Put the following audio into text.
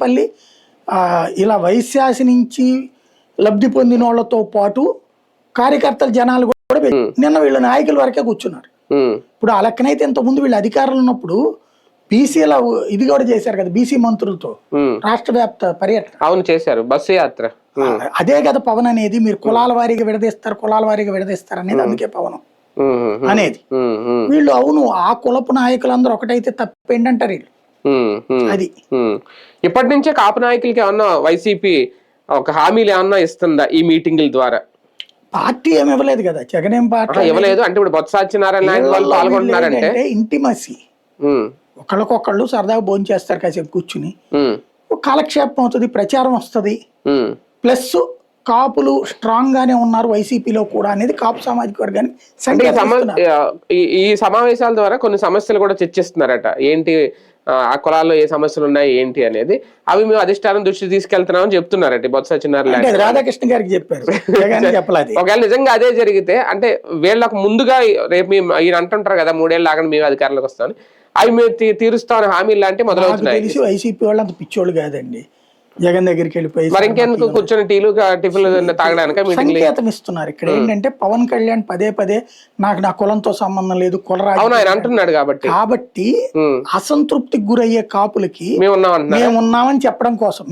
పల్లి ఇలా వైశ్యాసి నుంచి లబ్ధి పొందిన వాళ్ళతో పాటు కార్యకర్తల జనాలు కూడా నిన్న వీళ్ళ నాయకుల వరకే కూర్చున్నారు. ఇప్పుడు ఆ లెక్కనైతే ఇంతకుముందు వీళ్ళు అధికారులు ఉన్నప్పుడు బీసీల ఇది కూడా చేశారు కదా, బీసీ మంత్రులతో రాష్ట్ర వ్యాప్త పర్యటన. అవును చేశారు, బస్సు యాత్ర. అదే కదా పవన్ అనేది, మీరు కులాల వారీగా విడదీస్తారు అనేది, అందుకే పవన్ అనేది. వీళ్ళు అవును ఆ కులపు నాయకులందరూ ఒకటైతే తప్పేంటంటారు వీళ్ళు. అది ఇప్పటి నుంచే కాపు నాయకులకి ఏమన్నా వైసీపీ ఒక హామీలు ఏమన్నా ఇస్తుందా ఈ మీటింగుల ద్వారా? పార్టీ ఏమి ఇవ్వలేదు కదా, జగన్ ఏం పార్టీ ఇవ్వలేదు. అంటే ఇప్పుడు బొత్స సత్యనారాయణ వాళ్ళు పాల్గొంటున్నారంటే ఇంటిమసి, ఒకళ్ళకొకళ్ళు సరదాగా భోజనం చేస్తారు కాసేపు కూర్చుని, కాలక్షేపం అవుతుంది, ప్రచారం వస్తుంది. ప్లస్ కాపులు స్ట్రాంగ్ గానే ఉన్నారు వైసీపీలో కూడా అనేది కాపు సామాజిక వర్గానికి. ఈ సమావేశాల ద్వారా కొన్ని సమస్యలు కూడా చర్చిస్తున్నారట. ఏంటి ఆ కులాల్లో ఏ సమస్యలు ఉన్నాయి ఏంటి అనేది, అవి మేము అధిష్టానం దృష్టి తీసుకెళ్తున్నామని చెప్తున్నారట బొత్స సత్యనారాయణ. రాధాకృష్ణ గారికి చెప్పారు. ఒకవేళ నిజంగా అదే జరిగితే, అంటే వీళ్ళకు ముందుగా రేపు ఈయన అంటుంటారు కదా 3 ఏళ్ళు ఆగండి మేము అధికారంలోకి వస్తామని, అవి మేము తీరుస్తామని హామీలు లాంటి మొదలవుతున్నాయి. తెలిసి వైసీపీ వాళ్ళు అంత పిచ్చోళ్ళు కాదండి, జగన్ దగ్గరికి వెళ్ళిపోయి మరి ఇంకెందుకు కూర్చొని టిఫిన్లు తాగడానికి సంకేతం ఇస్తున్నారు. ఇక్కడ ఏంటంటే పవన్ కళ్యాణ్ పదే పదే నాకు నా కులంతో సంబంధం లేదు, అవును ఆయన అంటున్నాడు కాబట్టి అసంతృప్తికి గురయ్యే కాపులకి మేము ఉన్నామని చెప్పడం కోసం